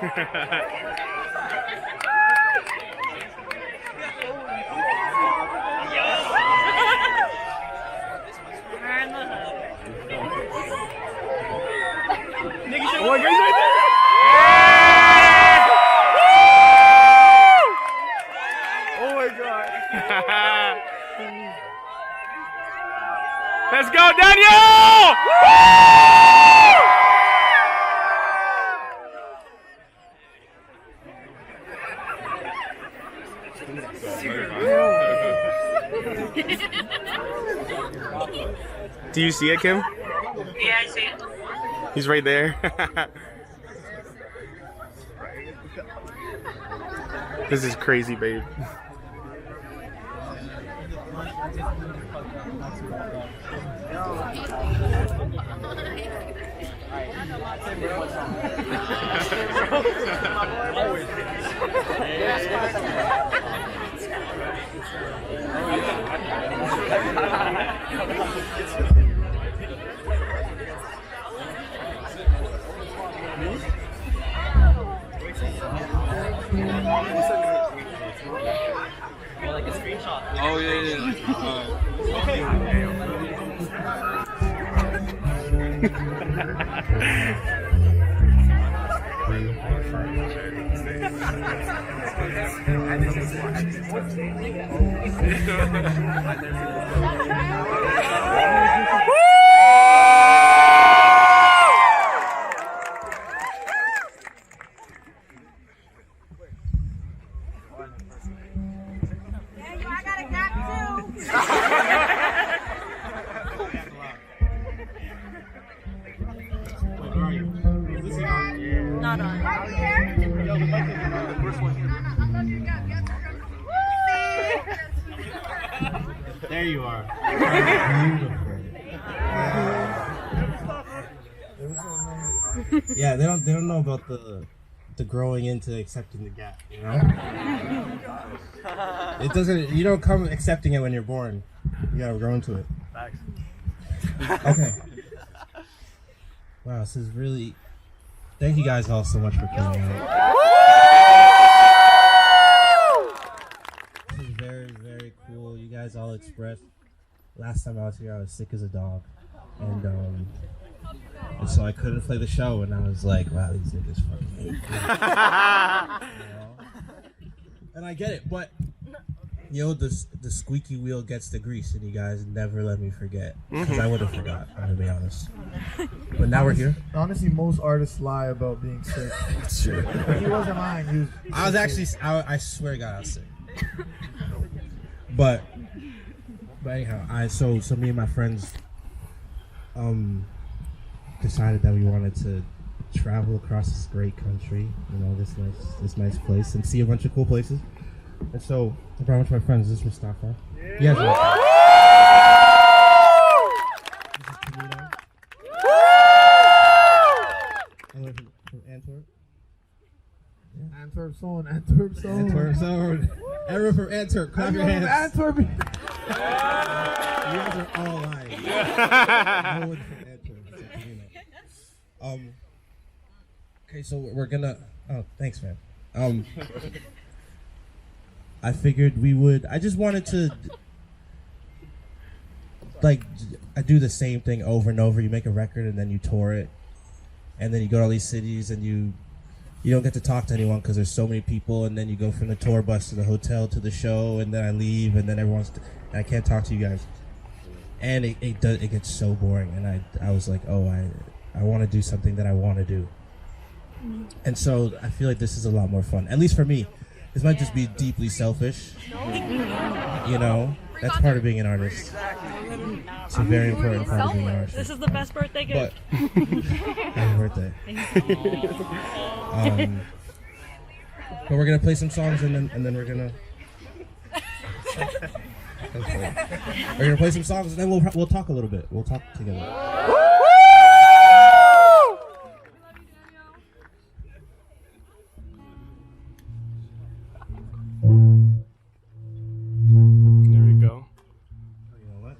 Oh my God, he's right there! Oh my God! Let's go, Daniel! Do you see it, Kim? Yeah, I see it. He's right there. This is crazy, babe. Oh yeah. Not on. There you are. Yeah, they don't know about the growing into accepting the gap, you know? It doesn't, you don't come accepting it when you're born. You gotta grow into it. Okay. Wow, this is really, thank you guys all so much for coming out. This is very, very cool. You guys all expressed. Last time I was here, I was sick as a dog. And so I couldn't play the show, and I was like, wow, these niggas fucking hate me. You know? And I get it, but you know, the squeaky wheel gets the grease, and you guys never let me forget. Because I would have forgot, I'm gonna be honest. But now we're here. Honestly, most artists lie about being sick. It's true. He wasn't lying. I was actually, I swear to God, I was sick. But anyhow, so me and my friends decided that we wanted to travel across this great country, you know, this nice place, and see a bunch of cool places. And so I brought a bunch of my friends. This is Mustafa. Yeah. You guys know. This is Camino. I live from Antwerp. Yeah. Antwerp zone. Everyone from Antwerp, clap your hands. Antwerp. You guys are all lying. No one from Antwerp. Except Camino. Okay, so we're gonna. Oh, thanks, man. I figured we would. I just wanted to, like, I do the same thing over and over. You make a record and then you tour it, and then you go to all these cities and you don't get to talk to anyone because there's so many people. And then you go from the tour bus to the hotel to the show, and then I leave, and then and I can't talk to you guys. And it gets so boring. And I was like, oh, I want to do something that I want to do. And so I feel like this is a lot more fun, at least for me. This might just be deeply selfish, you know. That's part of being an artist. It's a very important part of being an artist. This is the best birthday gift. Happy birthday. But we're gonna play some songs and then we're gonna. We're gonna play some songs and then we'll talk a little bit. We'll talk together. There we go. You know what?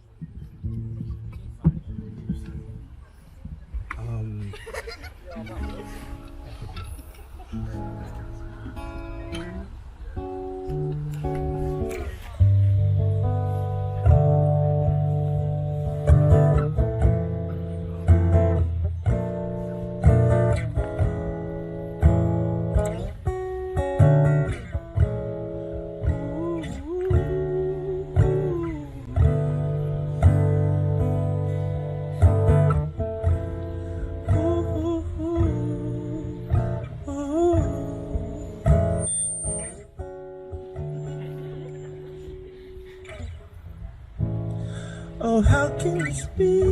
Oh, how can this be?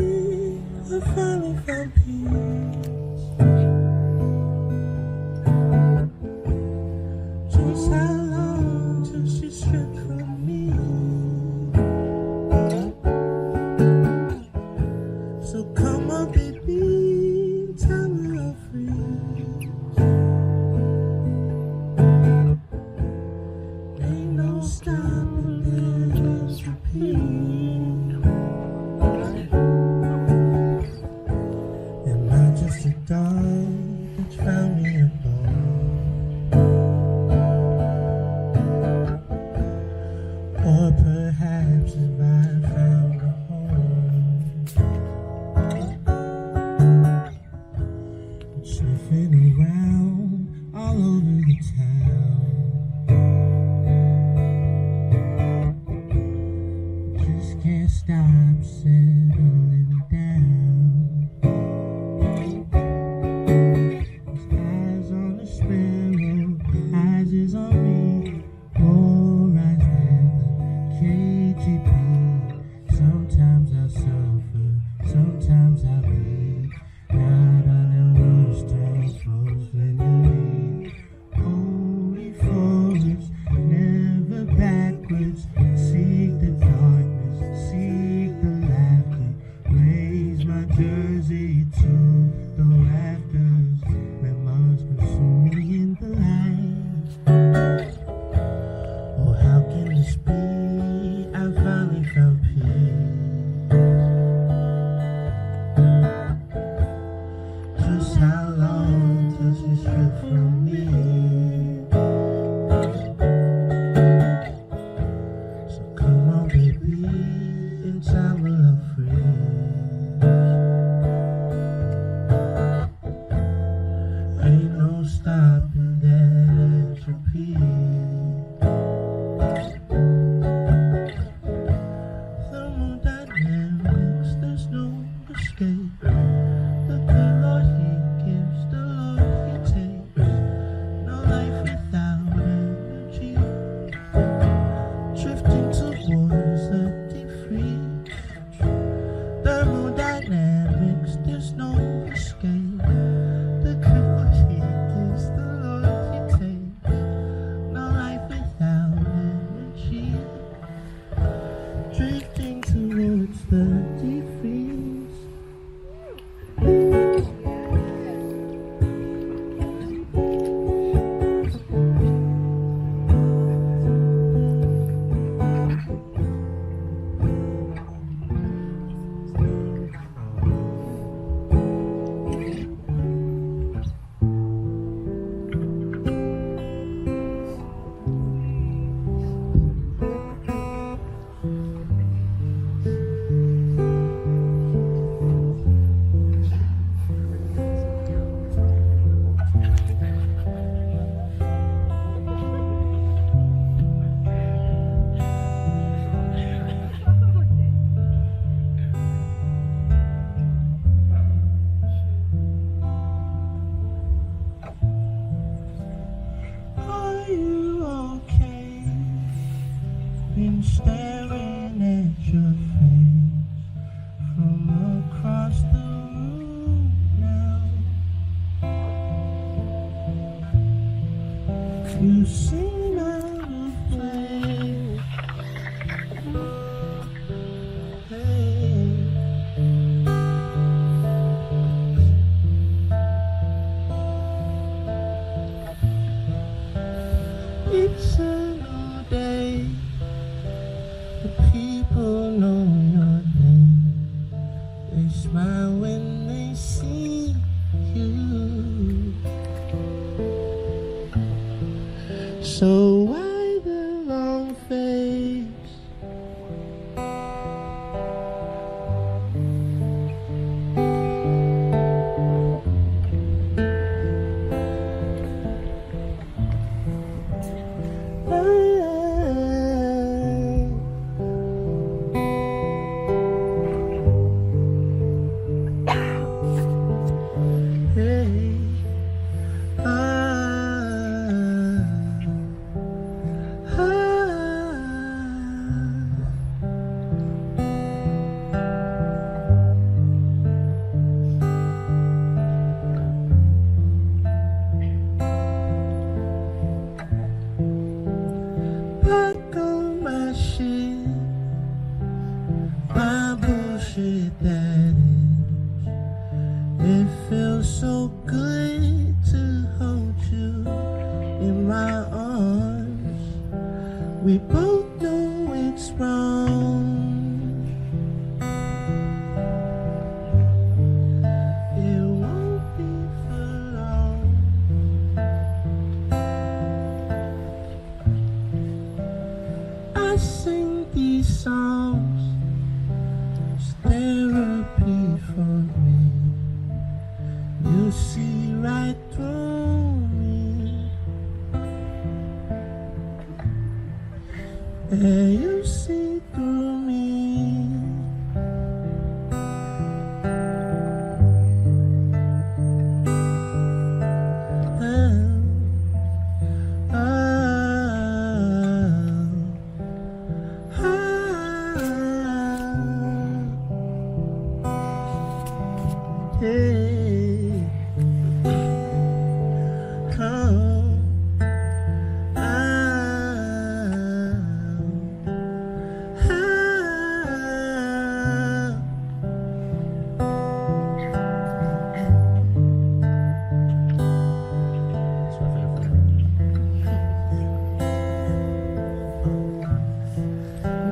I finally found peace. Just how long till she stripped from me? So come on, baby, tell me I'm free. Ain't no stopping this repeat. Just a dog that found me a bone, or perhaps if I found a home, sniffing around all over the town, just can't stop settling down. Staring at your face from across the room now. You seem out of place. Hey. It's a new day. People know your name. They smile when they see you. So why the long face? Back on my shit, my bullshit that is. It feels so good to hold you in my arms. We both know it's wrong. It won't be for long. I sing these songs, it's therapy for me. You see right through me. Yeah, you see through me.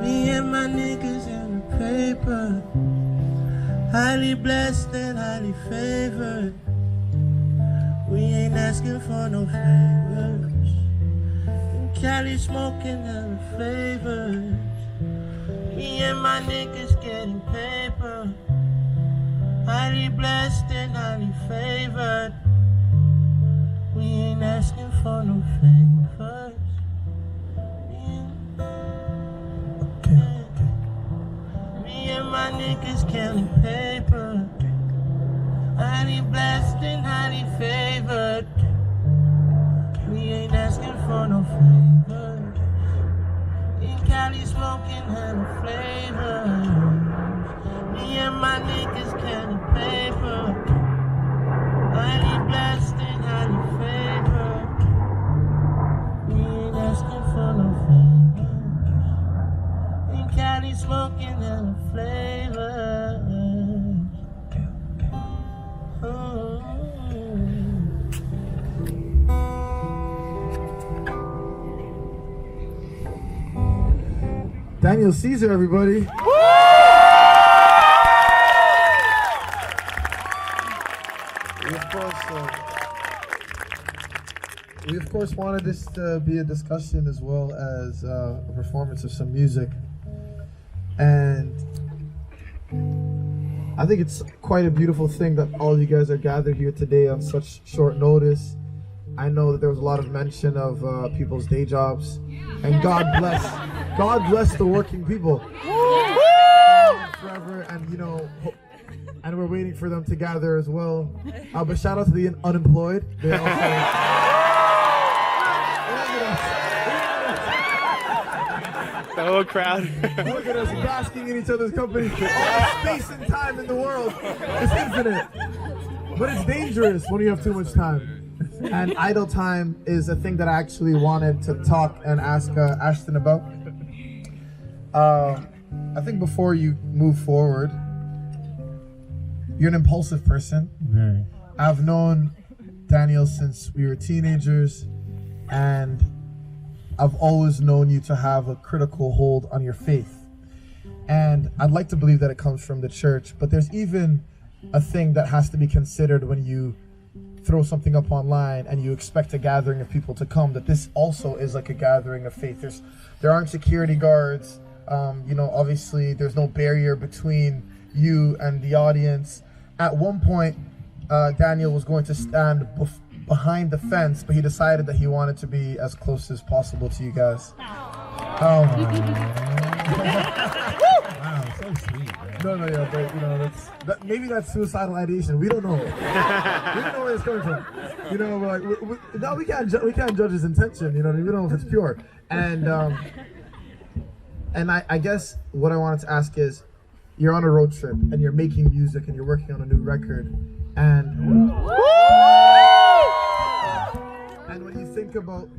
Me and my niggas in the paper, highly blessed and highly favored. We ain't asking for no favors. In Cali smoking hella flavors. Me and my niggas getting paper, highly blessed and highly favored. We ain't asking for no favors. Me and my niggas counting paper, highly blessed and highly favored. We ain't asking for no favors. In Cali smoking hella flavors. Me and my niggas counting paper, highly blessed and highly favored. We ain't asking for no favors. In Cali smoking hella flavors. Oh. Daniel Caesar, everybody. We of course wanted this to be a discussion as well as a performance of some music, and I think it's quite a beautiful thing that all you guys are gathered here today on such short notice. I know that there was a lot of mention of people's day jobs, and God bless the working people forever, and you know, and we're waiting for them to gather as well. But shout out to the unemployed. They also. The whole crowd. Look at us basking in each other's company. All space and time in the world is infinite. But it's dangerous when you have too much time. And idle time is a thing that I actually wanted to talk and ask Ashton about. I think before you move forward, you're an impulsive person. Very. I've known Daniel since we were teenagers, and I've always known you to have a critical hold on your faith. And I'd like to believe that it comes from the church, but there's even a thing that has to be considered when you throw something up online and you expect a gathering of people to come, that this also is like a gathering of faith. There aren't security guards. Obviously there's no barrier between you and the audience. At one point, Daniel was going to stand behind the fence, but he decided that he wanted to be as close as possible to you guys. Wow, so sweet. But maybe that's suicidal ideation. We don't know. We don't know where it's coming from. We can't judge his intention. We don't know if it's pure. And I guess what I wanted to ask is, you're on a road trip and you're making music and you're working on a new record, and when you think about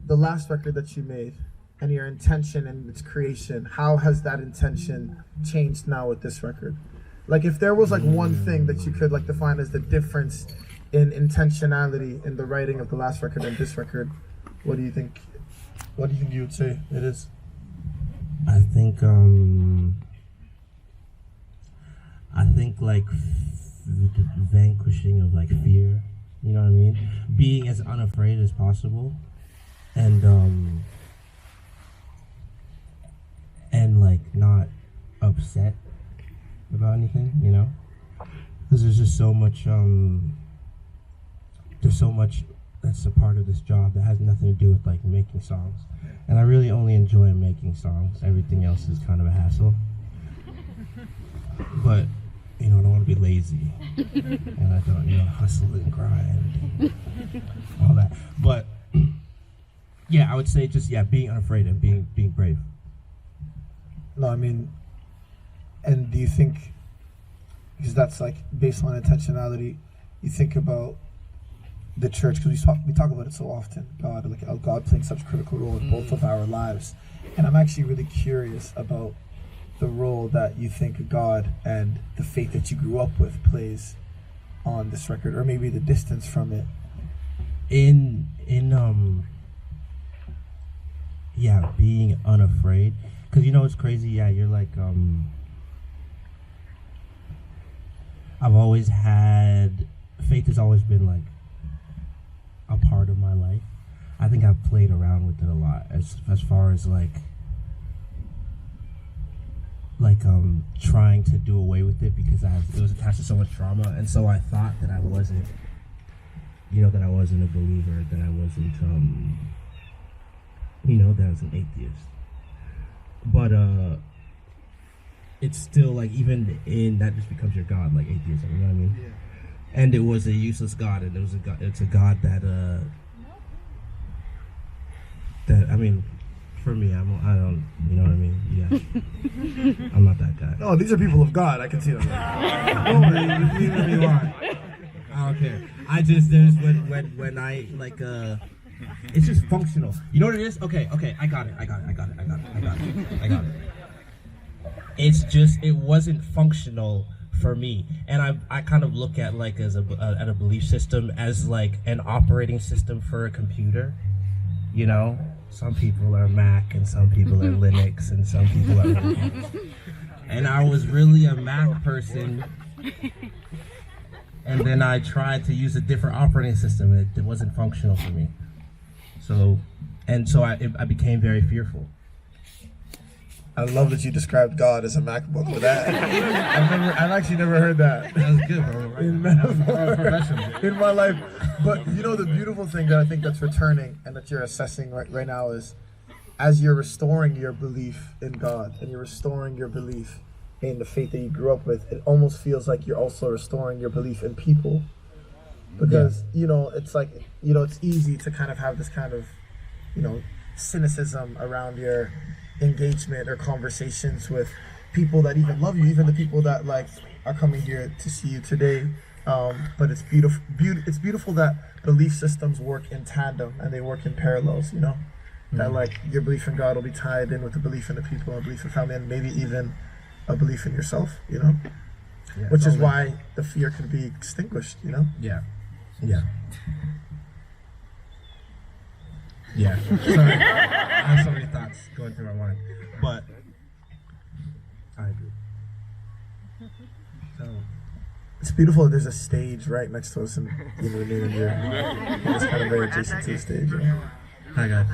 the last record that you made and your intention and its creation, how has that intention changed now with this record? Like, if there was like one thing that you could like define as the difference in intentionality in the writing of the last record and this record, what do you think you would say it is? I think like vanquishing of like fear, you know what I mean? Being as unafraid as possible, and like not upset about anything, because there's just so much that's a part of this job that has nothing to do with like making songs, and I really only enjoy making songs. Everything else is kind of a hassle, but I don't want to be lazy, and I don't hustle and grind and all that. But yeah, I would say just being unafraid and being brave. No, I mean, and do you think, because that's like based on intentionality, you think about the church, because we talk about it so often, God playing such a critical role in both of our lives, and I'm actually really curious about the role that you think God and the faith that you grew up with plays on this record, or maybe the distance from it. Being unafraid, because it's crazy. You're like I've always had faith, has always been like a part of my life. I think I've played around with it a lot as far as like trying to do away with it, because it was attached to so much trauma, and so I thought that I wasn't that I wasn't a believer, that I wasn't that I was an atheist. But it's still like, even in that just becomes your God, like atheism, you know what I mean? Yeah. And it was a useless God, and it's a God that I mean, for me, I don't, you know what I mean? Yeah. I'm not that guy. No, these are people of God. I can see them. Don't believe me, you are. I don't care. There's when I like it's just functional. You know what it is? Okay, I got it. It's just, it wasn't functional for me, and I kind of look at like at a belief system as like an operating system for a computer. Some people are Mac, and some people are Linux, and some people are Linux. And I was really a Mac person, and then I tried to use a different operating system, and it wasn't functional for me. So I became very fearful. I love that you described God as a MacBook with that. I've actually never heard that. That was good, bro. Right? In my life. But the beautiful thing that I think that's returning and that you're assessing right now is, as you're restoring your belief in God and you're restoring your belief in the faith that you grew up with, it almost feels like you're also restoring your belief in people. Because, it's like, it's easy to kind of have this kind of, cynicism around your engagement or conversations with people that even love you, even the people that like are coming here to see you today. But it's beautiful. It's beautiful that belief systems work in tandem and they work in parallels. That like your belief in God will be tied in with the belief in the people, a belief in family, and maybe even a belief in yourself. Which is why the fear can be extinguished. Yeah. Sorry, I have so many thoughts going through my mind, but I agree. So It's beautiful. There's a stage right next to us, and you know, it's kind of very adjacent to the stage. Hi guys.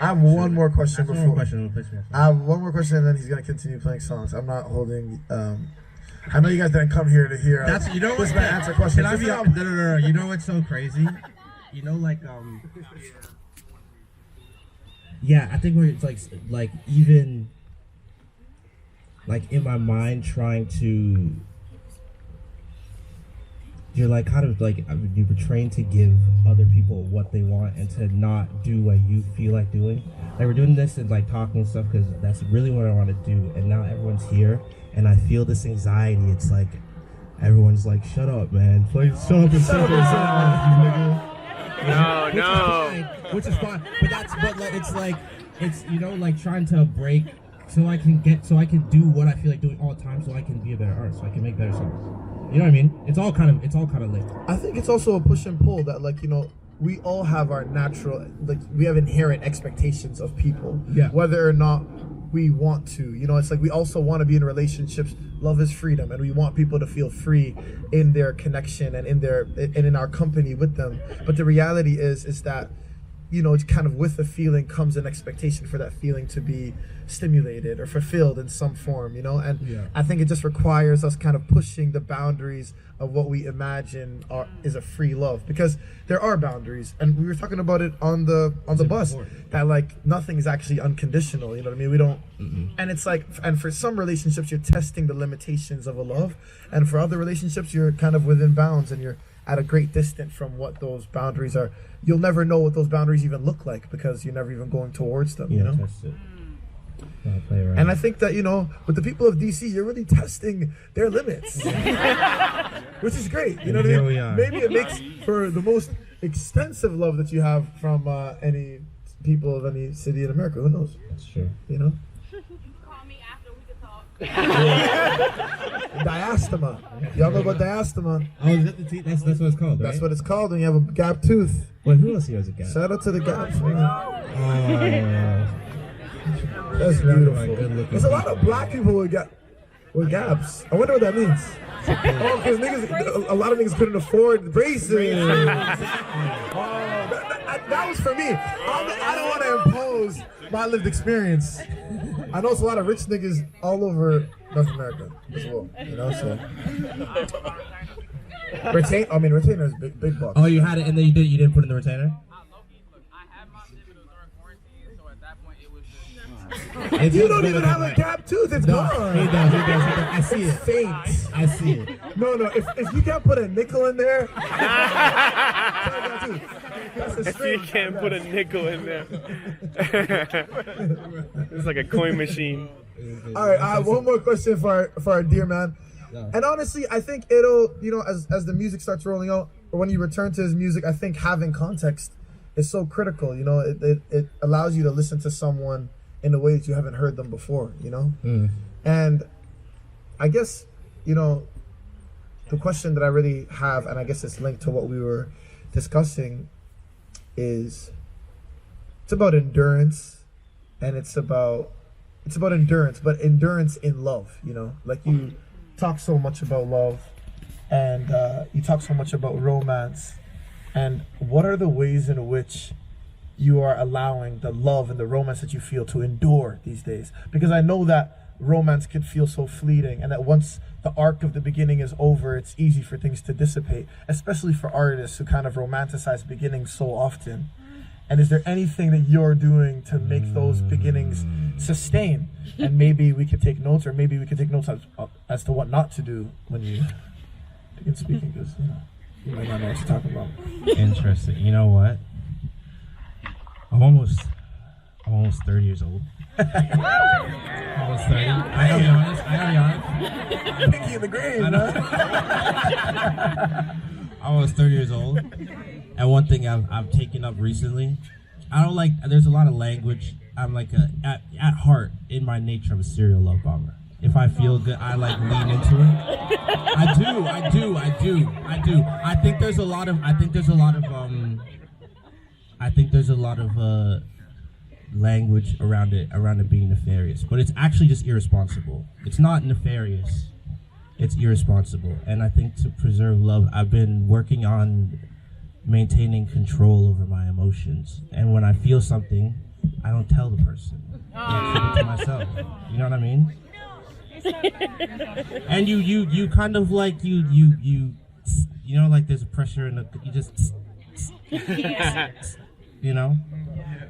I have one more question One before. more question. I have one more question, and then he's gonna continue playing songs. I'm not holding. I know you guys didn't come here to hear. That's you know this what? man answer questions. Can I be no. You know what's so crazy? You know, like yeah, I think where it's like even like in my mind trying to. You're like kind of like you were trained to give other people what they want and to not do what you feel like doing. Like we're doing this and like talking and stuff because that's really what I want to do. And now everyone's here and I feel this anxiety. It's like everyone's like, "Shut up, man! Play, shut up and sing this song, No, no. which is fine. But like, it's like it's you know like trying to break so I can do what I feel like doing all the time so I can be a better artist, so I can make better songs. You know what I mean? It's all kind of linked. I think it's also a push and pull that, like, you know, we all have our natural, like, we have inherent expectations of people. Yeah. Whether or not we want to. You know, it's like we also want to be in relationships. Love is freedom, and we want people to feel free in their connection and in our company with them. But the reality is that, you know, it's kind of with the feeling comes an expectation for that feeling to be stimulated or fulfilled in some form, you know? And yeah. I think it just requires us kind of pushing the boundaries of what we imagine is a free love, because there are boundaries, and we were talking about it on the bus that like nothing is actually unconditional, you know what I mean? We don't and it's like, and for some relationships you're testing the limitations of a love, and for other relationships you're kind of within bounds and you're at a great distance from what those boundaries are. You'll never know what those boundaries even look like because you're never even going towards them, you know? That's it. Play around. And I think that, you know, with the people of DC, you're really testing their limits, which is great. You know what I mean? We are. Maybe it makes for the most extensive love that you have from any people of any city in America. Who knows? That's true. You know? Call me after we can talk. Diastema. Y'all know about diastema? Oh, is that the teeth? That's what it's called, right? That's what it's called when you have a gap tooth. Wait, who else here has a gap? Shout out to the gaps, man. Oh, That's good beautiful. looking There's a lot of black people with gaps. I wonder what that means. Oh, because a lot of niggas couldn't afford braces. That was for me. I don't want to impose my lived experience. I know it's a lot of rich niggas all over North America as well. You know, so retainer is big bucks. Oh, you had it, and then you didn't put in the retainer. You don't even have a gap tooth. It's gone. He does. I see it. Faint. I see it. No. If you can't put a nickel in there, If you can't put a nickel in there. It's like a coin machine. All right, I have one more question for our dear man. Yeah. And honestly, I think it'll, you know, as the music starts rolling out, or when you return to his music, I think having context is so critical. You know, it allows you to listen to someone in a way that you haven't heard them before, you know? And I guess, you know, the question that I really have, and I guess it's linked to what we were discussing, is it's about endurance, and it's about endurance, but endurance in love, you know? Like, you talk so much about love, and you talk so much about romance, and what are the ways in which you are allowing the love and the romance that you feel to endure these days? Because I know that romance can feel so fleeting, and that once the arc of the beginning is over, it's easy for things to dissipate, especially for artists who kind of romanticize beginnings so often. And is there anything that you're doing to make those beginnings sustain? And maybe we could take notes, or maybe we could take notes as to what not to do when you begin speaking, because, you know, you might not know what you're talking about. Interesting. You know what? I'm almost 30 years old. Almost 30. I gotta be honest. Pinky in the grave, I know. I'm almost 30 years old. And one thing I've taken up recently, I don't like, there's a lot of language. I'm like at heart, in my nature, I'm a serial love bomber. If I feel good, I like lean into it. I do. I think there's a lot of language around it being nefarious, but it's actually just irresponsible. It's not nefarious, it's irresponsible. And I think to preserve love, I've been working on maintaining control over my emotions. And when I feel something, I don't tell the person. I keep it to myself. You know what I mean? And you kind of like you know, like there's a pressure and you just you know,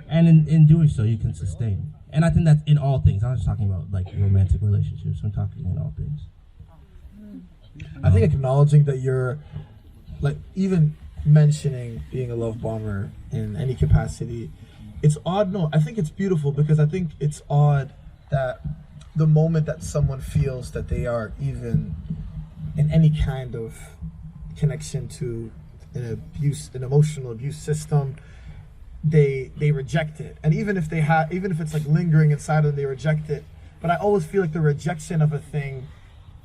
and in doing so you can sustain. And I think that's in all things. I'm not just talking about like romantic relationships. I'm talking in all things. I think acknowledging that you're, like, even mentioning being a love bomber in any capacity, it's odd. No, I think it's beautiful, because I think it's odd that the moment that someone feels that they are even in any kind of connection to an emotional abuse system, they reject it. And even if it's like lingering inside of them, they reject it. But I always feel like the rejection of a thing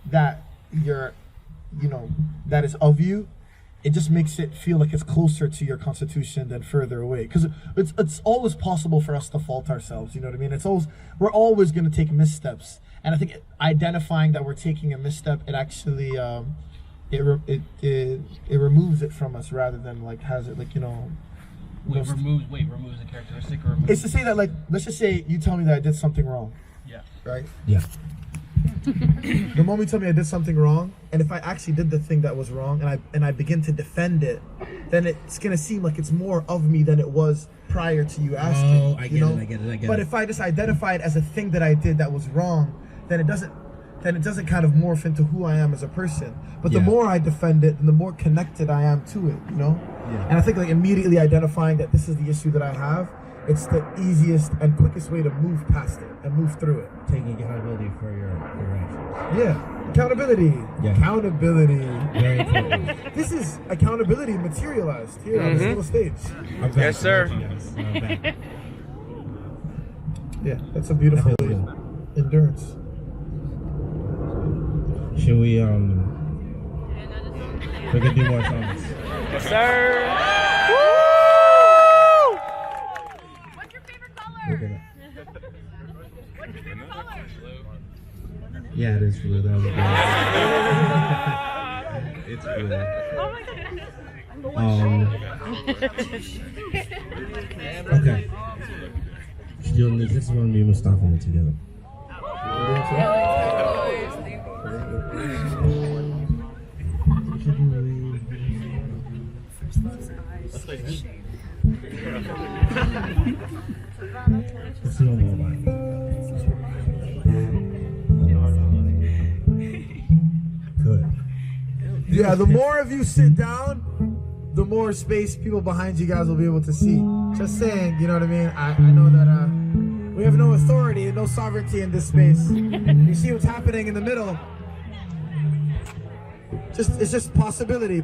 that that is of you, it just makes it feel like it's closer to your constitution than further away. Because it's always possible for us to fault ourselves. You know what I mean? We're always going to take missteps. And I think identifying that we're taking a misstep, it actually it removes it from us rather than like has it like, you know. Removes a characteristic, or removes... It's to say that, like, let's just say you tell me that I did something wrong. Yeah. Right? Yeah. The moment you tell me I did something wrong, and if I actually did the thing that was wrong, and I begin to defend it, then it's gonna seem like it's more of me than it was prior to you asking. Oh, I get it. But if I just identify it as a thing that I did that was wrong, then it doesn't kind of morph into who I am as a person. But the more I defend it, then the more connected I am to it, you know? Yeah. And I think, like, immediately identifying that this is the issue that I have, it's the easiest and quickest way to move past it and move through it. Taking accountability for your actions. Yeah, accountability. Yeah. Accountability. Very important. This is accountability materialized here on this little stage. Yes, sir. Yeah, that's a beautiful endurance. Should we we can do more songs. Yes, sir. Woo! What's your favorite color? What's your favorite color? Yeah, it is blue. That was good. It's blue. Oh my god. Okay. This is when me and Mustafa went together. Let's see more about it. Good. Yeah, the more of you sit down, the more space people behind you guys will be able to see. Just saying, you know what I mean? I know that we have no authority and no sovereignty in this space. You see what's happening in the middle? It's just possibility.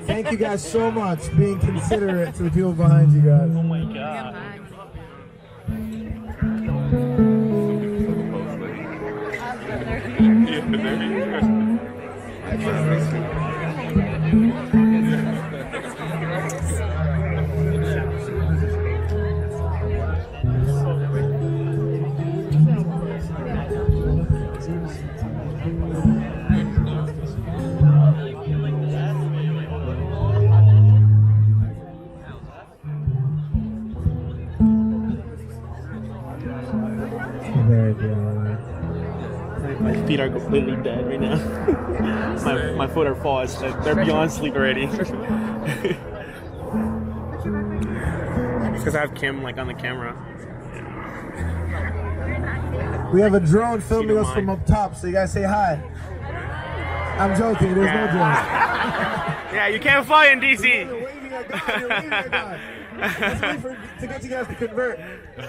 Thank you guys so much being considerate to the people behind you guys. Oh my god. My feet are completely dead right now. my foot are paused. They're beyond sleep already. It's because I have Kim like on the camera. We have a drone filming us from up top, so you guys say hi. I'm joking, there's no drone. Yeah, you can't fly in DC. You're waving at God, you're waving at God. Let's wait to get you guys to convert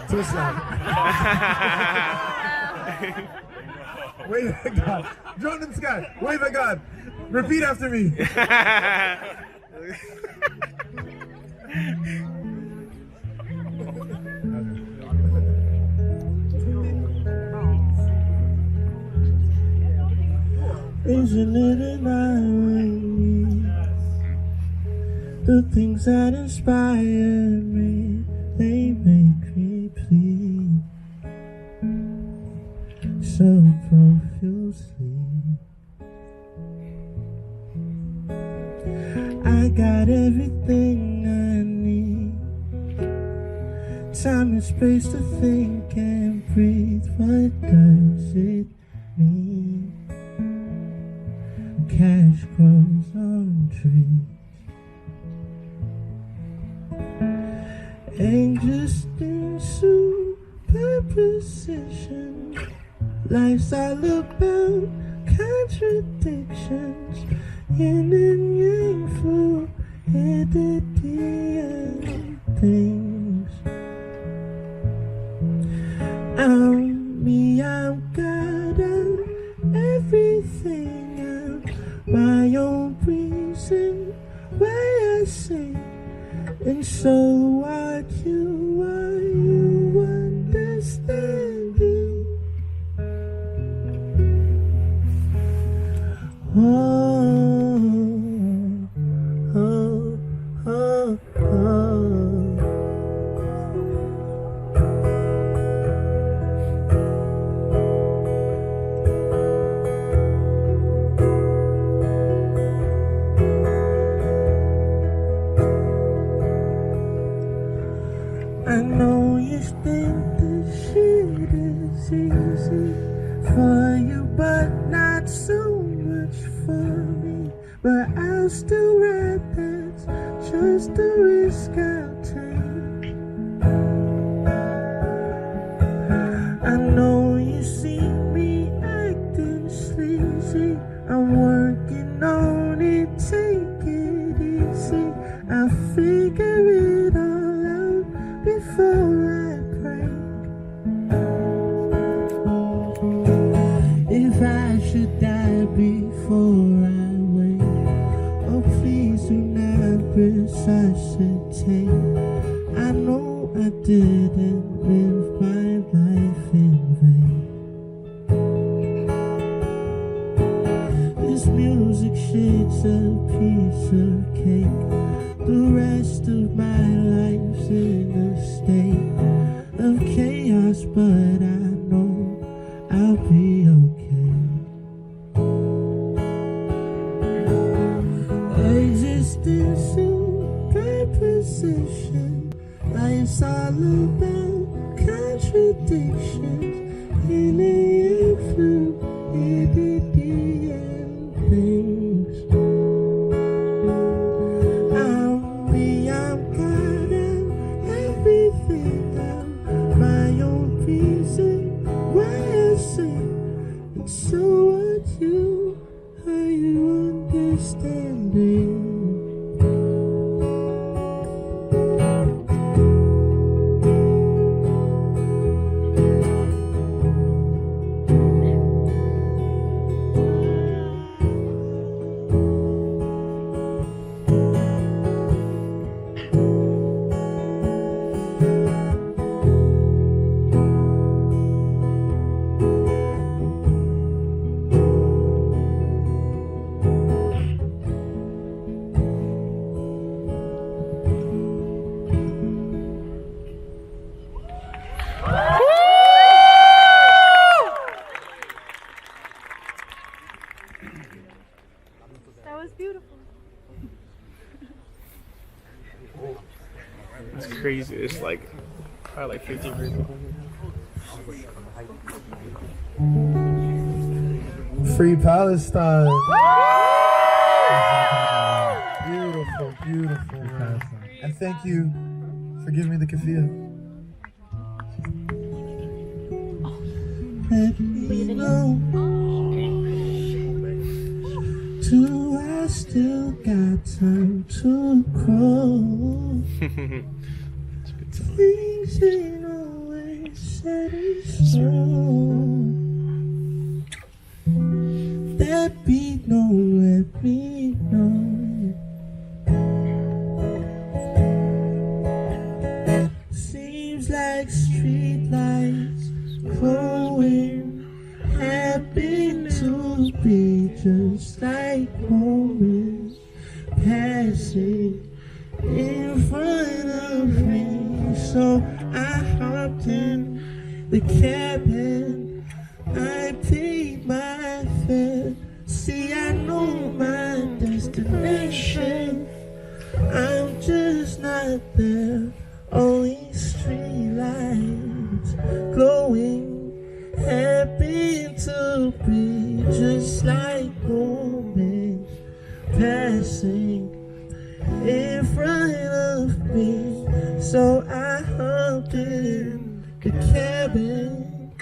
to Islam. Wave at God. Drone in the sky. Wave at God. Repeat after me. Isn't it a night when we, the things that inspire me, they make me plead so profusely. I got everything I need, time and space to think and breathe. What does it mean? Cash grows on trees, ain't just in superposition. Life's all about contradictions, yin and yang, fluidity of things. I'm me, I'm God, I'm everything. I'm my own reason why I sing. And so are you understanding? Oh, oh, oh, oh. I know you think this shit is easy for you, but not so much for me. But I'll still ride, that's just the risk I'll take. I know you see me acting sleazy, I'm working on it, take it easy. I'll figure it all out before I break. If I should die before I wake, oh please do not resuscitate. I know I didn't live my life in vain. This music shit's a piece of cake. The rest of my life's in a state of chaos, but I know I'll be okay. Existence in preposition, life's all about contradictions, in a fluidity and things. So what are you understanding? That was beautiful. It's crazy. It's like probably like 15 degrees. Free Palestine. Beautiful, beautiful. And thank you for giving me the kafia. Let me know. Do I still got time to grow? Things ain't always set in stone. That beat don't let me know. Seems like street lights growing happen to be just like moments passing in front of me. So I hopped in the cabin, I paid my fare. See, I know my destination, I'm just not there. Only street lights glowing happen to be just like moments passing in front of me. So I hopped in the cabin,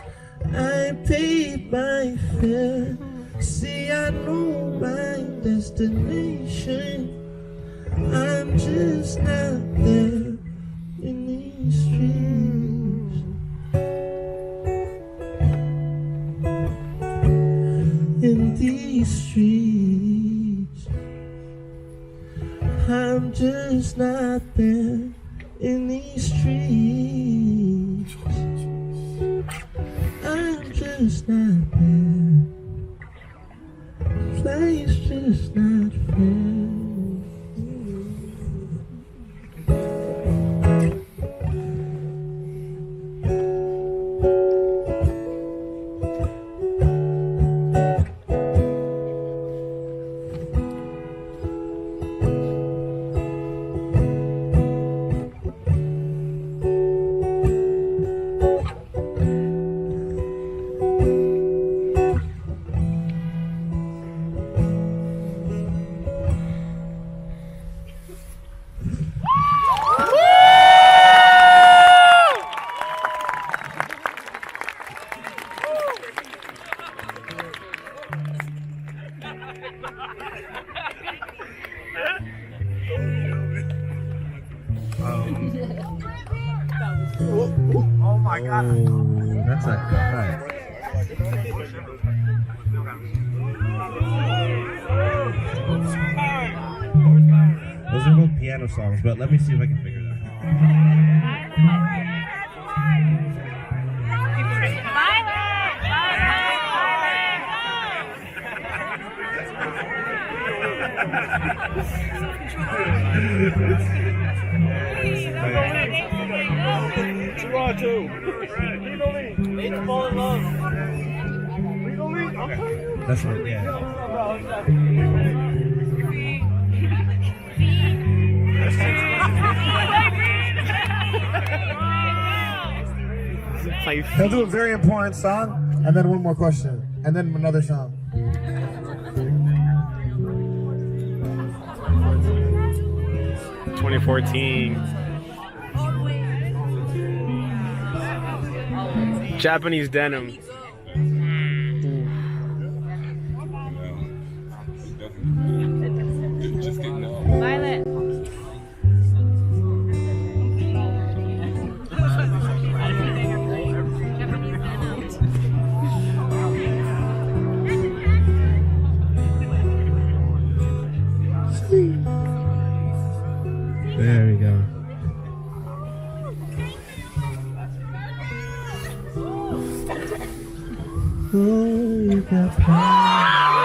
I paid my fare. See, I know my destination, I'm just not there in these streets. In these streets, I'm just not there in these streets. I'm just not there. Place just not fair. Oh my God. That's a cut. Those are both piano songs, but let me see if I can figure it Toronto. It's fall in love. out. That's what, yeah. He'll do a very important song, and then one more question, and then another song. 2014. Japanese denim. Violet. There we go. Oh, you got power.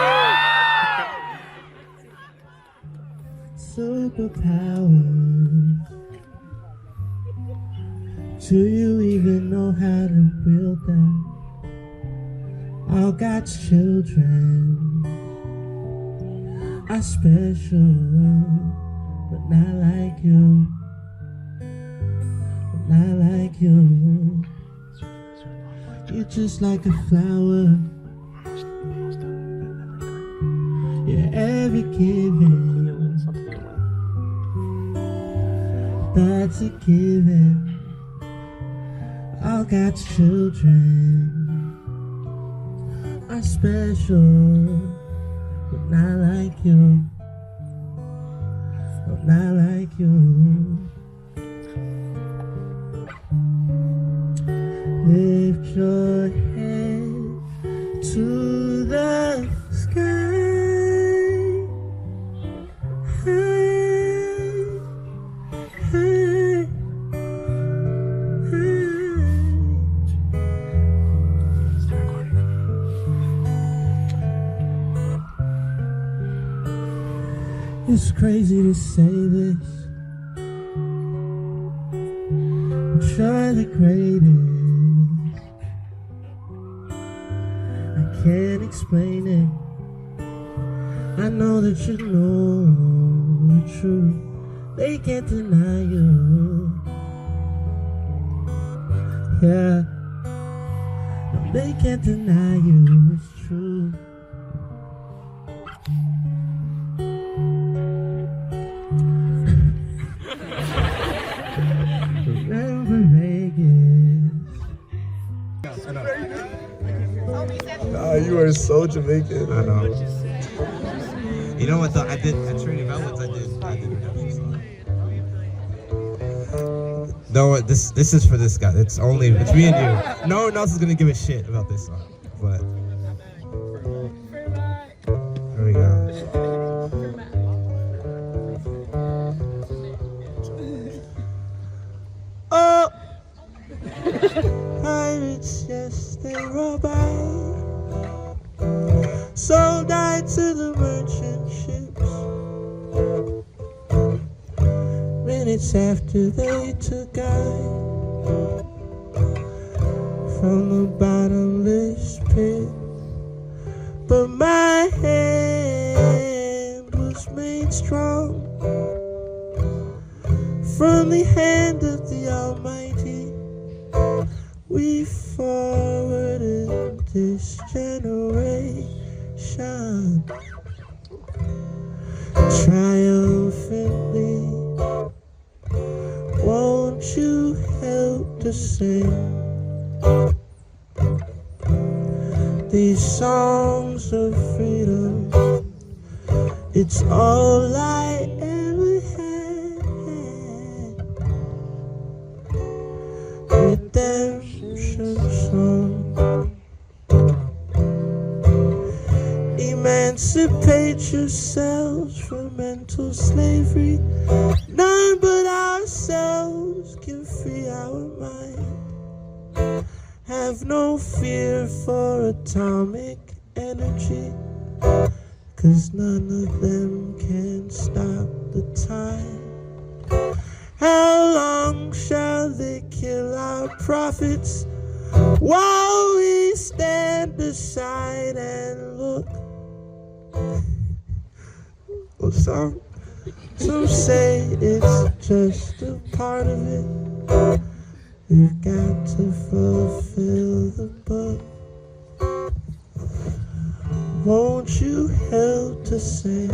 Superpowers. Do you even know how to wield them? All God's children are special, but not like you. But not like you. You're just like a flower. You're ever giving. That's a given. All God's children are special, but not like you. But not like you. Lift your head to the sky. High, high, high. It's crazy to say this, you're the greatest. I can't explain it. I know that you know the truth. They can't deny you. Yeah. No, they can't deny you. It's true. Remember Vegas. Nah, you are so Jamaican. I know. You know what though? I did at Trinity Velvets. I did Redemption song. No, this is for this guy. It's me and you. No one else is gonna give a shit about this song. But here we go. Oh, pirates, yes, they roll by. Sold I to the merchant ships. Minutes after they took I from the bottomless pit. But my hand was made strong from the hand of the Almighty. We forwarded this generation triumphantly. Won't you help to sing these songs of freedom? It's all I ever had. Redemption song. Emancipate yourselves from mental slavery. None but ourselves can free our mind. Have no fear for atomic energy, 'cause none of them can stop the time. How long shall they kill our prophets while we stand aside and look? Well, some say it's just a part of it. We've got to fulfill the book. Won't you help to sing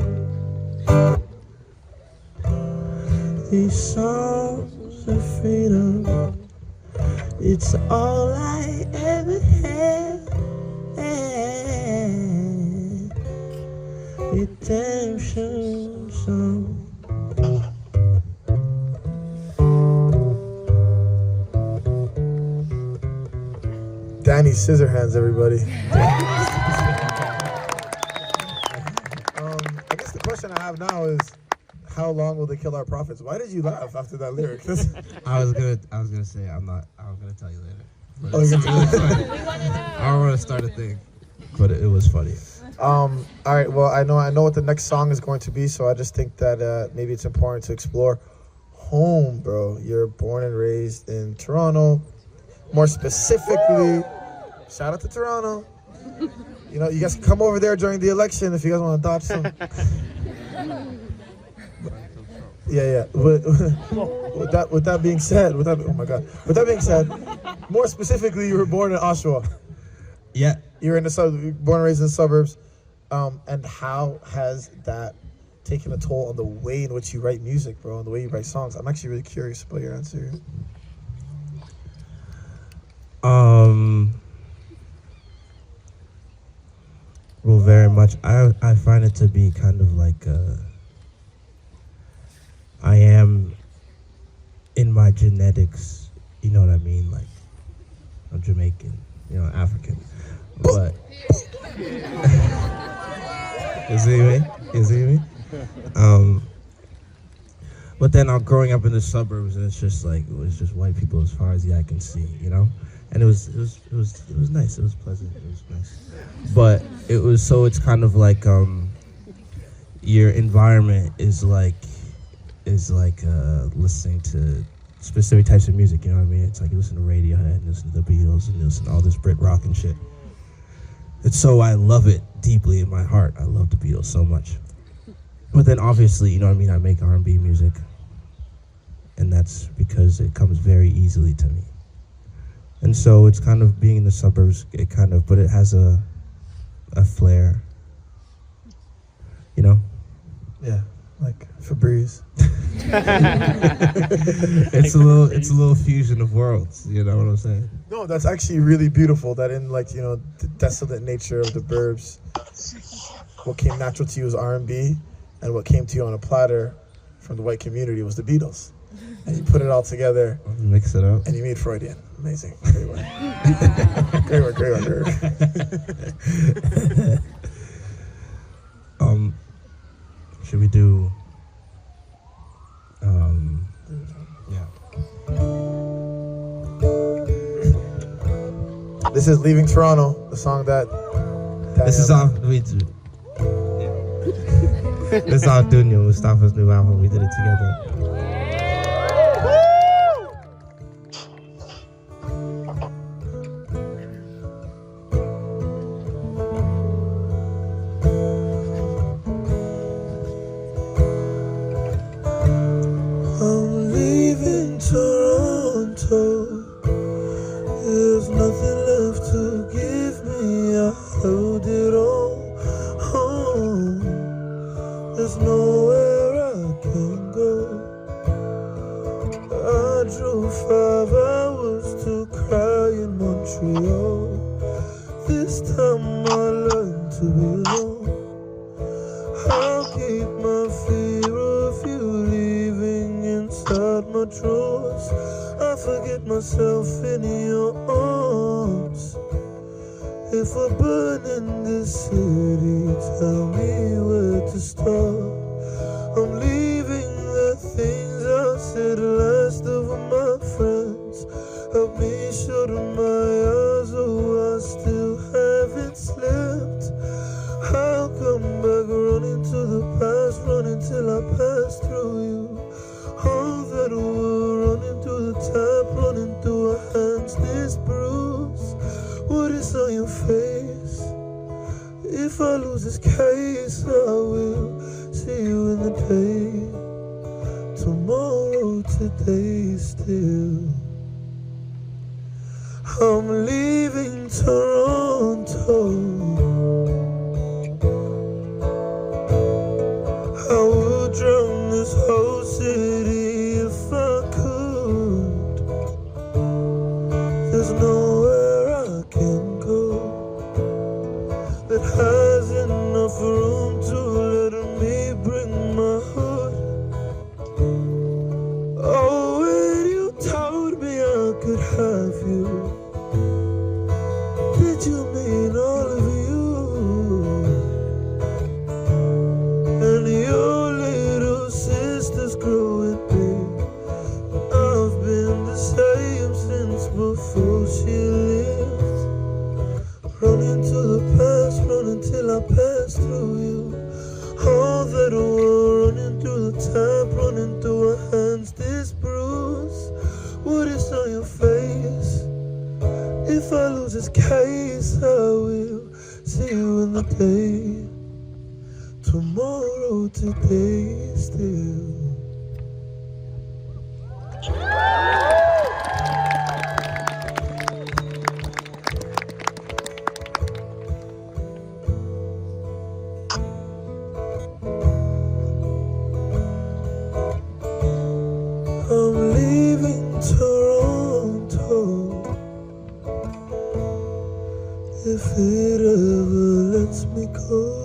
these songs of freedom? It's all I ever had. Redemption song. Danny Scissorhands, everybody. I guess the question I have now is, how long will they kill our prophets? Why did you laugh after that lyric? I was gonna say I'm gonna tell you later. Oh, you're gonna tell me? I don't want to start a thing, but it was funny. All right. Well, I know what the next song is going to be, so I just think that maybe it's important to explore home, bro. You're born and raised in Toronto. More specifically, shout out to Toronto. You know, you guys can come over there during the election if you guys want to dodge some. Yeah. With that being said, with that being said, more specifically, you were born in Oshawa. Yeah. You're born and raised in the suburbs. And how has that taken a toll on the way in which you write music, bro, and the way you write songs? I'm actually really curious about your answer. Well, very much. I find it to be kind of like I am in my genetics, you know what I mean? Like, I'm Jamaican, you know, African. But you see me? But then I'm growing up in the suburbs, and it's just like, it was just white people as far as the eye can see, you know? And it was nice, it was pleasant, it was nice. But it's kind of like your environment is like listening to specific types of music, you know what I mean? It's like you listen to Radiohead, and listen to the Beatles, and you listen to all this Brit rock and shit. And so I love it deeply in my heart. I love the Beatles so much. But then obviously, you know what I mean, I make R&B music. And that's because it comes very easily to me. And so it's kind of being in the suburbs, but it has a flair, you know? Yeah, like Febreze. It's a little fusion of worlds, you know what I'm saying? No, that's actually really beautiful. That in like, you know, the desolate nature of the burbs, what came natural to you was R&B, and what came to you on a platter from the white community was the Beatles. And you put it all together, mix it up, and you made Freudian. Amazing, great work. Great work, great work, great work. Should we do? Yeah. This is Leaving Toronto, the song that. This is off. This is off Mustafa's new album. We did it together. I'm leaving Toronto. There's nothing left to give me. I owed it all home. There's nowhere I can go. I drove 5 hours to cry in Montreal. This time I learned to be alone. I'll keep my fear of you leaving inside my drawers. I forget myself in your arms. If I burn in this city, tell me where to start. I'm leaving the things I said last over my friends. Help me shut my eyes, oh I still haven't slept. I'll come back running to the past, running till I pass through you. All that will running through the tap, running through our hands, this bruise. What is on your face? If I lose this case, I will see you in the day. Tomorrow, today still. I'm leaving Toronto. I would drown this whole city if I could. There's nowhere I can go that has enough room to let me bring my hood. Oh, when you told me I could have you, did you mean all of you? And your little sister's growing big. I've been the same since before she lived. Running to the past, running till I pass through you. All that war running through the tap, running through our hands, this bruise. What is on your face? If I lose this case, I will see you in the day. Tomorrow, today still. I'm leaving Toronto. If it ever lets me go.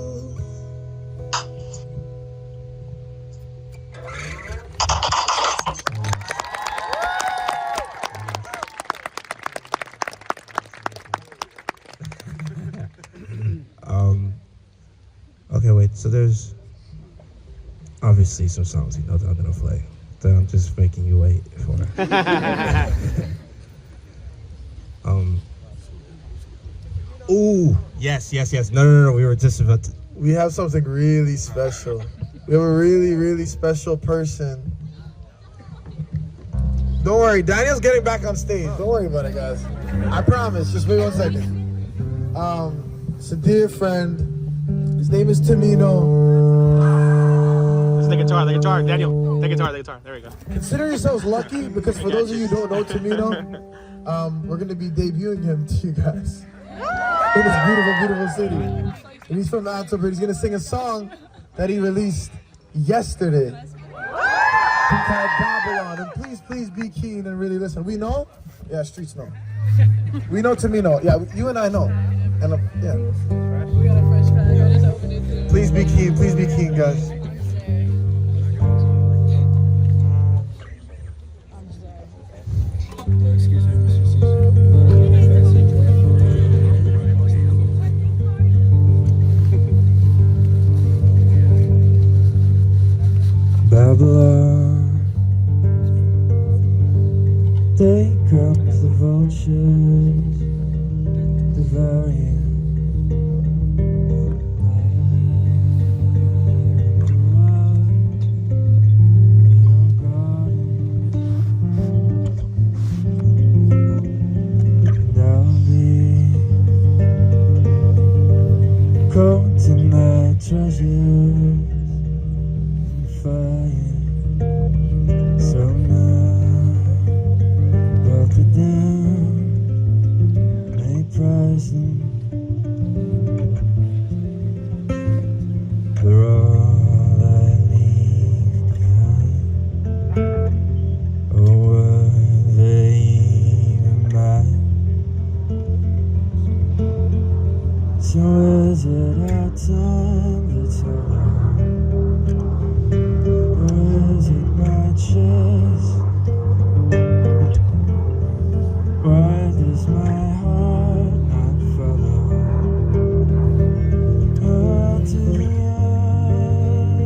Okay, wait, so there's obviously some songs you know that I'm gonna play that I'm just making you wait for. Ooh, yes. No, we were just about to. We have something really special. We have a really, really special person Don't worry, Daniel's getting back on stage. Don't worry about it, guys. I promise. Just wait 1 second. It's a dear friend. His name is Tamino. It's the guitar, Daniel. The guitar. There we go. Consider yourselves lucky because for those of you who don't know Tamino, we're going to be debuting him to you guys in this beautiful, beautiful city. And he's from Unafraid. He's going to sing a song that he released yesterday called Babylon. And please be keen and really listen. We know? Yeah, streets know. We know Tamino. Yeah, you and I know. And yeah. We got a fresh bag. I just opened it too. Please be keen, guys. Excuse me, Mr. Caesar. Babylon, they come the vultures, devouring. To my treasures and fire. So now, brought it down, may price them. For all I leave behind, or were they even mine? So is it our time that's around? Or is it my chest? Why does my heart not follow her to the end?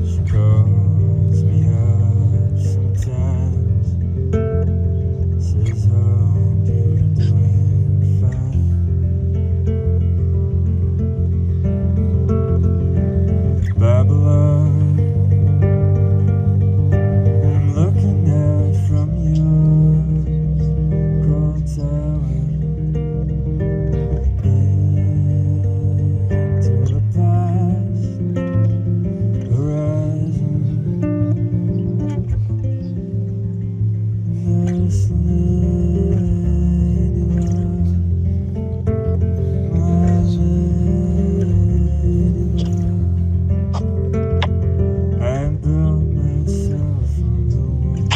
She calls me up sometimes, says, hope you're doing fine. Babylon, I'm looking out from yours, cold tower, into the past horizon. This lady love, my lady love, I built myself from the wall.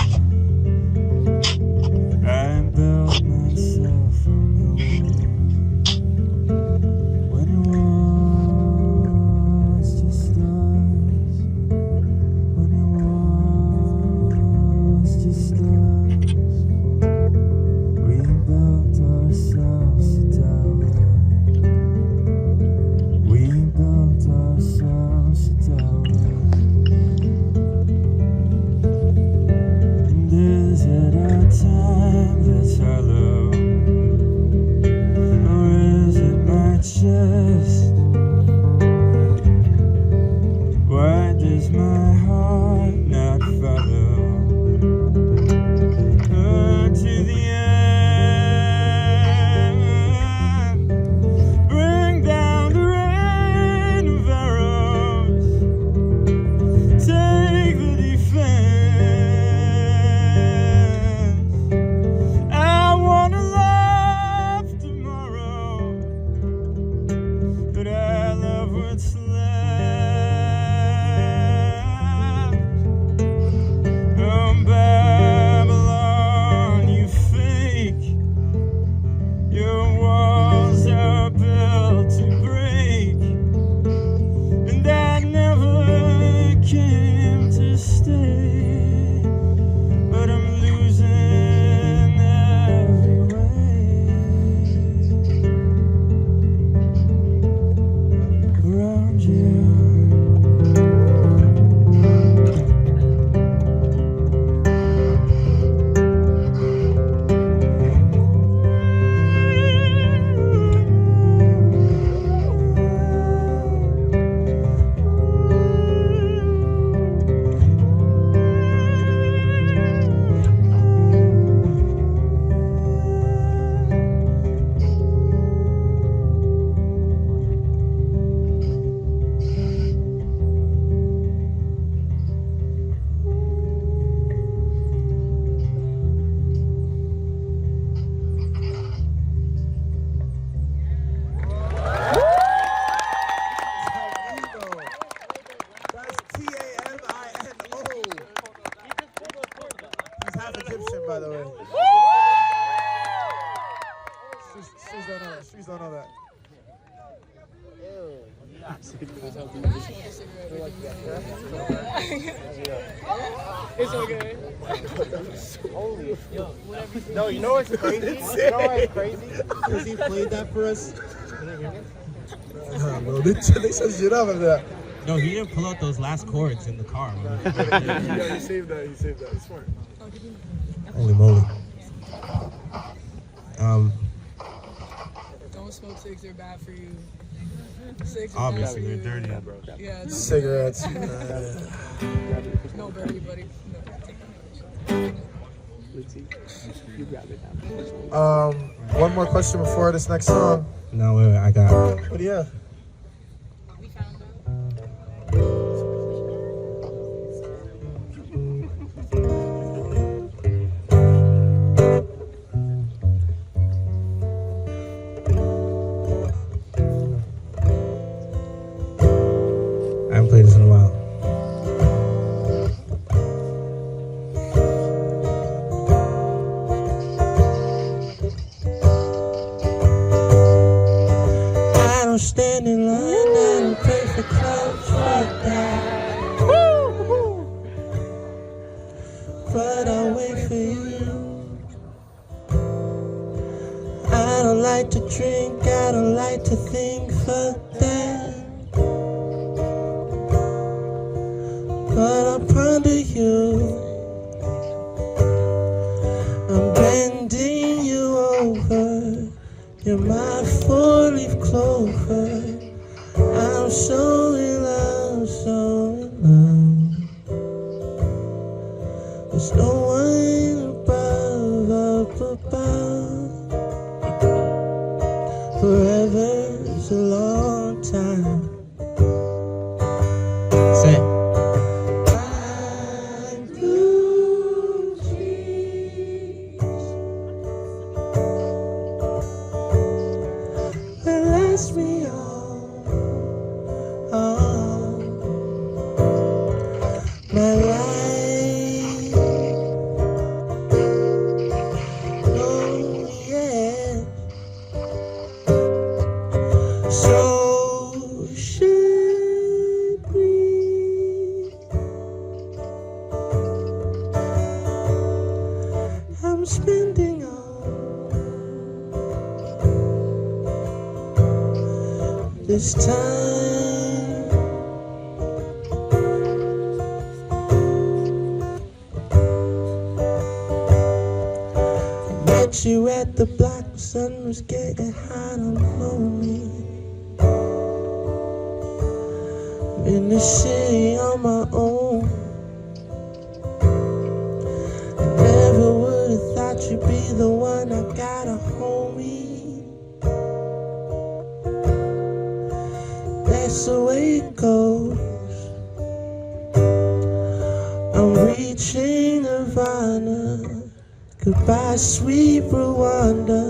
I built myself from the wall. When it was just stars, when it was just stars, we built ourselves a tower. We built ourselves a tower. And is it our time that's hollow? Or is it my chest? Why does my heart not follow her to the end? Bring down the rain of arrows, take the defense. I wanna She's half Egyptian, by the way. She's don't know that. She's don't know that. It's okay. No, you know what's crazy? You know what's crazy? Because he played that for us. Bro, they set shit up after that. No, he didn't pull out those last chords in the car. Yeah, he saved that. He saved that. It's smart. Holy moly. Don't smoke cigs, they're bad for you. Cigs are Obviously, bad for they're you. dirty, bro. Yeah, it's Cigarettes. no dirty, buddy. You grab it now. One more question before this next song. No, wait, I got it. What do you have? We found I haven't played this in a while. I don't stand in line, I don't pay for clothes, fuck that. But I'll wait for you. I don't like to drink, I don't like to think, fuck that. But I'll ponder you. I'm bending you over. You're my four-leaf clover. I'm so in love, so in love. There's no one above, up above. Forever's a long time. Say it. Me all my life. Oh yeah. So should we? I'm spending all this time. Met you at the block, the sun was getting hot, I'm lonely. I'm in the city on my own. I never would have thought you'd be the one, I got a homie. That's the way it goes. I'm reaching Nirvana. Goodbye, sweet Rwanda.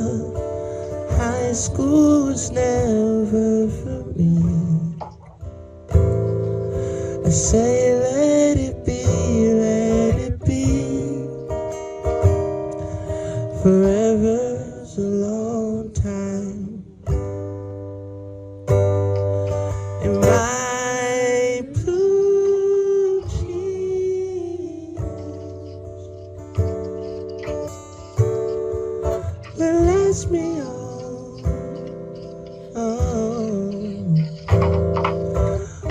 High school was never for me. I say let it be, let it be. Forever's a long time. In my blue jeans, that lasts me all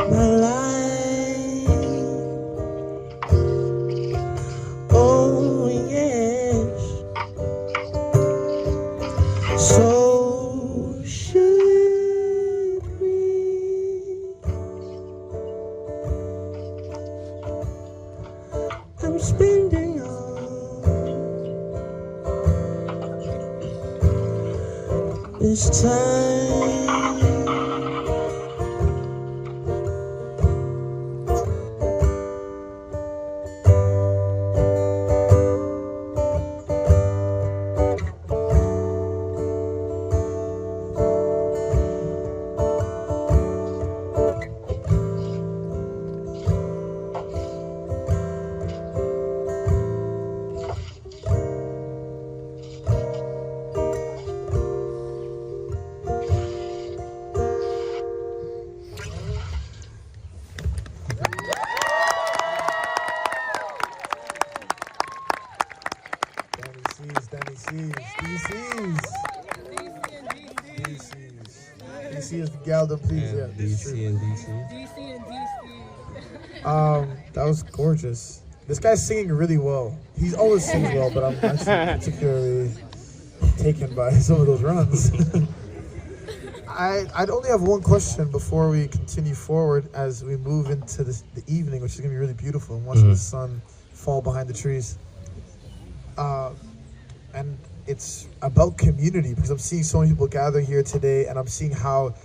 my life. Oh yes. So should we? I'm spending all this time. C's, Danny C's, DC's. DC is the Galdem, please. Yeah, DC and DC. DC and DC. That was gorgeous. This guy's singing really well. He's always sings well, but I'm actually particularly taken by some of those runs. I'd only have one question before we continue forward as we move into the evening, which is going to be really beautiful, and watching the sun fall behind the trees. And it's about community, because I'm seeing so many people gather here today, and I'm seeing how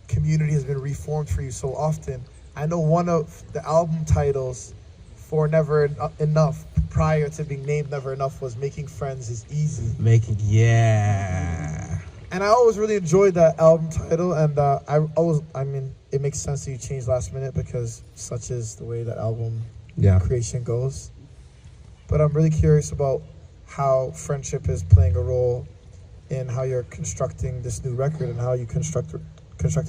community has been reformed for you so often. I know one of the album titles for Never Enough, prior to being named Never Enough, was Making Friends is Easy. Yeah. And I always really enjoyed that album title, and I mean, it makes sense that you changed last minute because such is the way that album creation goes. But I'm really curious about how friendship is playing a role in how you're constructing this new record and how you constructed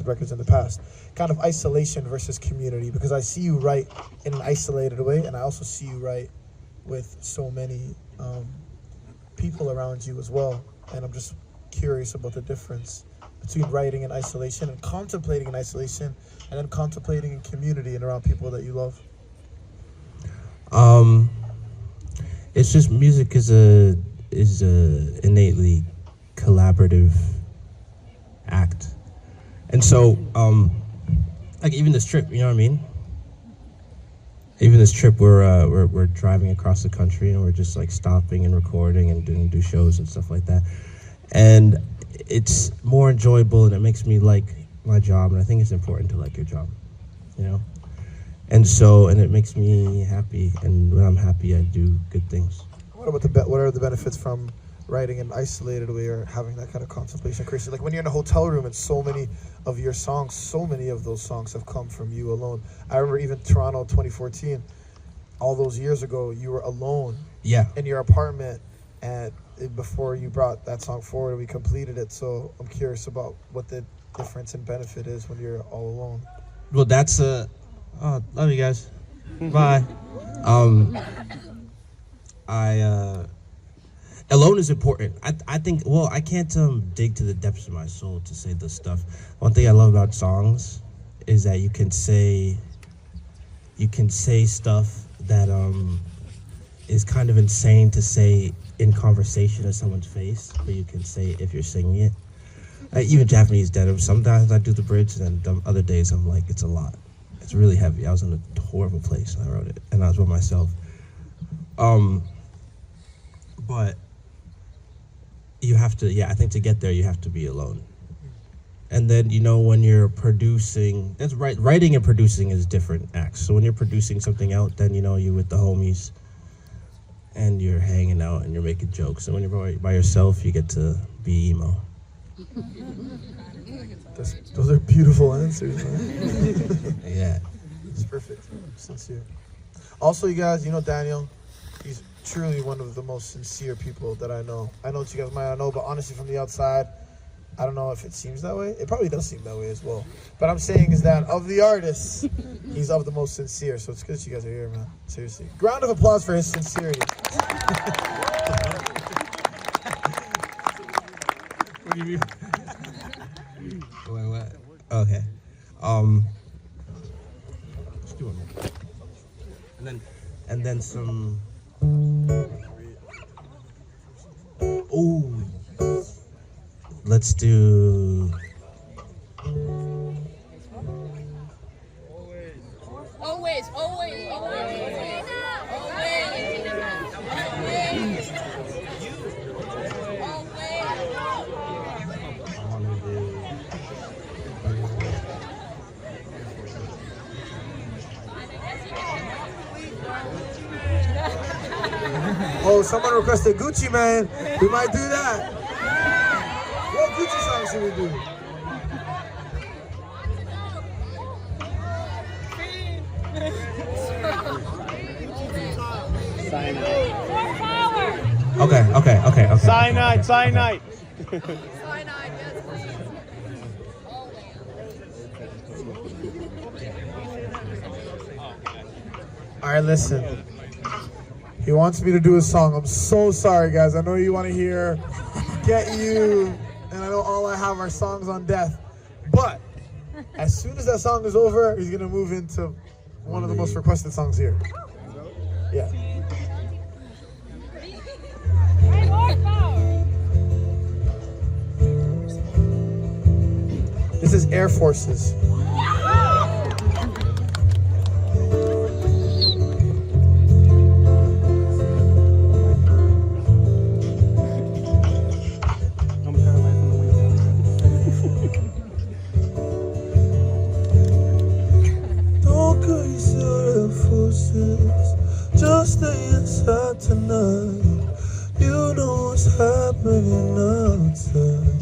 records in the past. Kind of isolation versus community, because I see you write in an isolated way, and I also see you write with so many people around you as well. And I'm just curious about the difference between writing in isolation and contemplating in isolation, and then contemplating in community and around people that you love. It's just music is a innately collaborative act, and so like even this trip, you know what I mean? Even this trip, we're driving across the country, and we're just like stopping and recording and do shows and stuff like that, and it's more enjoyable, and it makes me like my job, and I think it's important to like your job, you know. And it makes me happy, and when I'm happy, I do good things. What are the benefits from writing in an isolated way or having that kind of contemplation, Chrissy? Like when you're in a hotel room and so many of those songs have come from you alone. I remember even Toronto 2014, all those years ago, you were alone in your apartment, and before you brought that song forward, we completed it. So I'm curious about what the difference and benefit is when you're all alone. Well, that's oh, love you guys. Bye. Alone is important. I think, well, I can't dig to the depths of my soul to say this stuff. One thing I love about songs is that you can say stuff that is kind of insane to say in conversation to someone's face, but you can say if you're singing it. Even Japanese denim, sometimes I do the bridge, and then other days I'm like, it's a lot. It's really heavy. I was in a horrible place when I wrote it, and I was by myself. But you have to, I think to get there, you have to be alone. And then, you know, when you're producing, that's right, writing and producing is different acts. So when you're producing something out, then, you know, you're with the homies, and you're hanging out, and you're making jokes. And when you're by yourself, you get to be emo. Those are beautiful answers, man. Yeah. It's perfect. Sincere. Also, you guys, you know Daniel, he's truly one of the most sincere people that I know. I know what you guys might not know, but honestly, from the outside, I don't know if it seems that way. It probably does seem that way as well. But I'm saying is that of the artists, he's of the most sincere. So it's good that you guys are here, man. Seriously. Round of applause for his sincerity. What do you mean? Wait, what? Okay. Let's do one more. And then some. Oh. Let's do. Always. Oh, someone requested Gucci Man. We might do that. What Gucci song should we do? Okay. Cyanide. Cyanide, yes, please. All right, listen. He wants me to do a song. I'm so sorry, guys. I know you want to hear Get You, and I know all I have are songs on death. But as soon as that song is over, he's going to move into one of the most requested songs here. Yeah. This is Air Forces. Don't go Air Forces, just stay inside tonight. You know what's happening outside.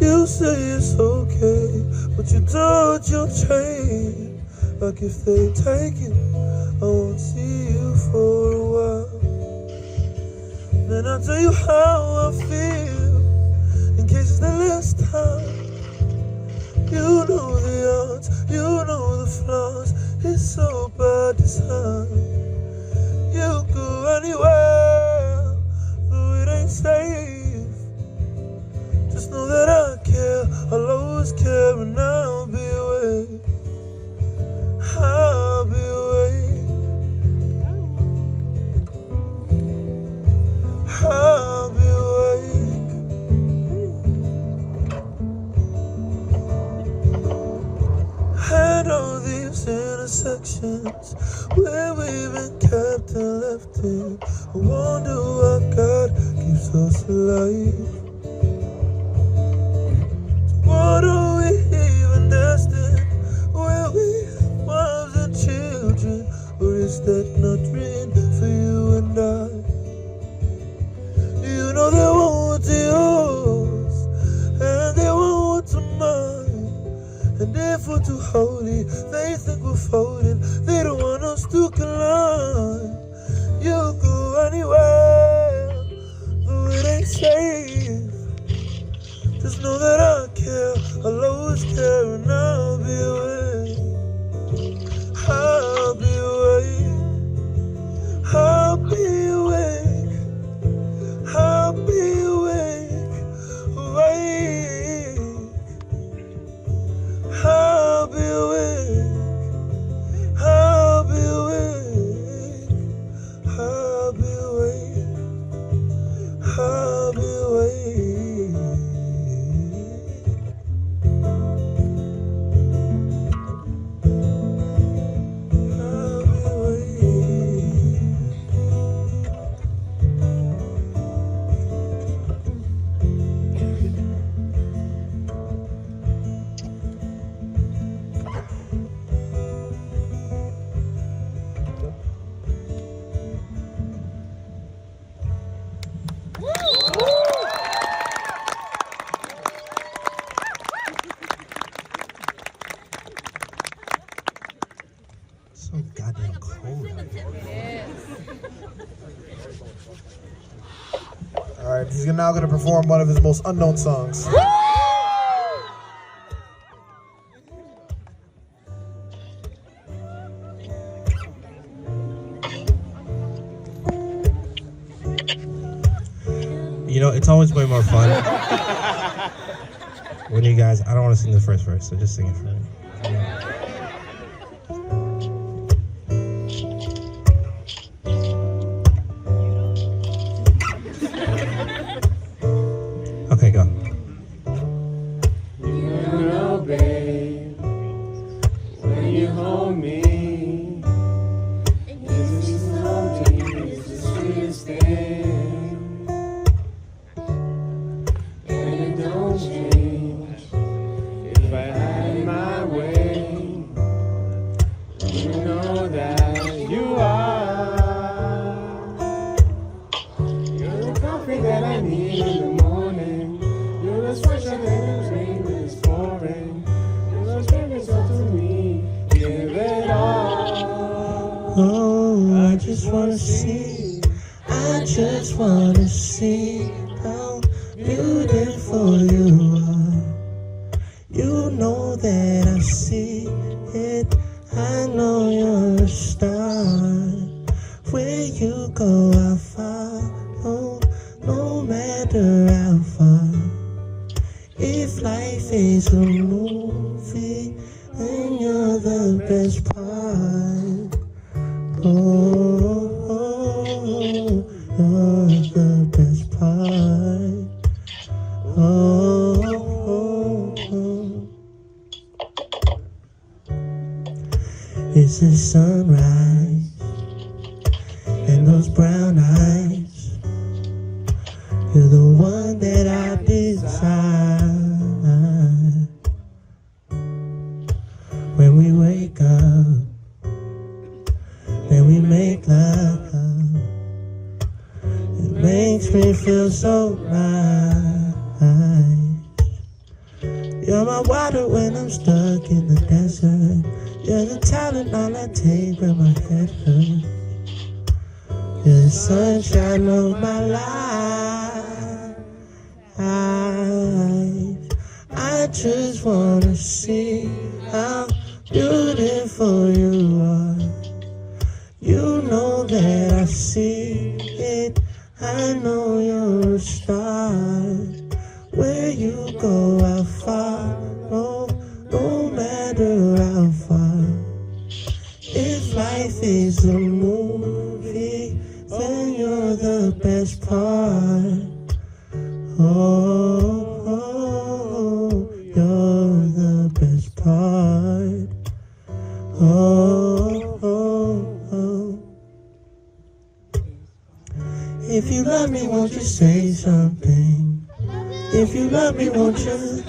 You say it's okay, but you don't, you'll change. Like if they take it, I won't see you for a while. Then I'll tell you how I feel, in case it's the last time. You know the odds, you know the flaws. It's so bad this time. You go anywhere, though it ain't safe. Just know that I care, I'll always care, and I'll be away. I'll be away. I'll be awake. And all these intersections where we've been kept and left in, I wonder what God keeps us alive. What are we even destined? Where we have wives and children, or is that not written for you and I? Do you know they want to yours, and they want to mine? And if we're too holy, they think we're folding. They don't want us to collide. You go anywhere, though it ain't safe. Just know that I care, I'll always care, and I'll be away. I'll be away. I'll be awake. I'll be awake. Awake. I'll be awake. I'll be awake. I'll be awake. I'll be awake. I'll be awake. So goddamn cold out here. All right, he's now going to perform one of his most unknown songs. You know, it's always way more fun when you guys, I don't want to sing the first verse, so just sing it for me. Okay, go. You know, babe, when you hold me, this is something, it's the sweetest thing, and it don't change. If I had my way, you know that you are. You're the coffee that I need in the morning. You're the sweatshirt that rain when it's pouring. You're the strangest to me. Give it all. Oh, I just wanna see, I just wanna see how beautiful you are. You know that I see it, I know you're a star. go, I'll follow, no matter how far. If life is a movie, then you're the best part. Oh, you're the best part. It's the sunrise and those brown eyes. You're the one that I desire. When we wake up, then we make love. It makes me feel so right. You're my water when I'm stuck in the desert. You're the talent all I take when my head hurts. You're the sunshine of my life. I just wanna see how beautiful you are. You know that I see it. I know you're a star. Where you go, I'll follow, no matter how far. If life is a movie, then you're the best part. Oh, you're the best part. Oh. If you love me, won't you say something? If you love me, won't you?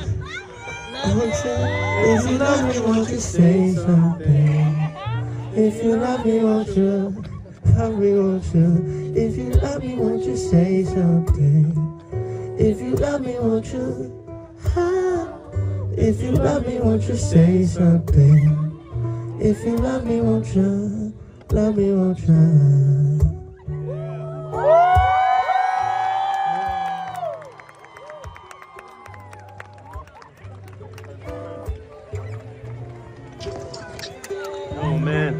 If you love me, won't you say something? If you love me, won't you? Love me, won't you? If you love me, won't you say something? If you love me, won't you? If you love me, won't you say something? If you love me, won't you? Love me, won't you? Oh man.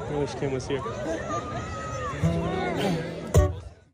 I wish Kim was here.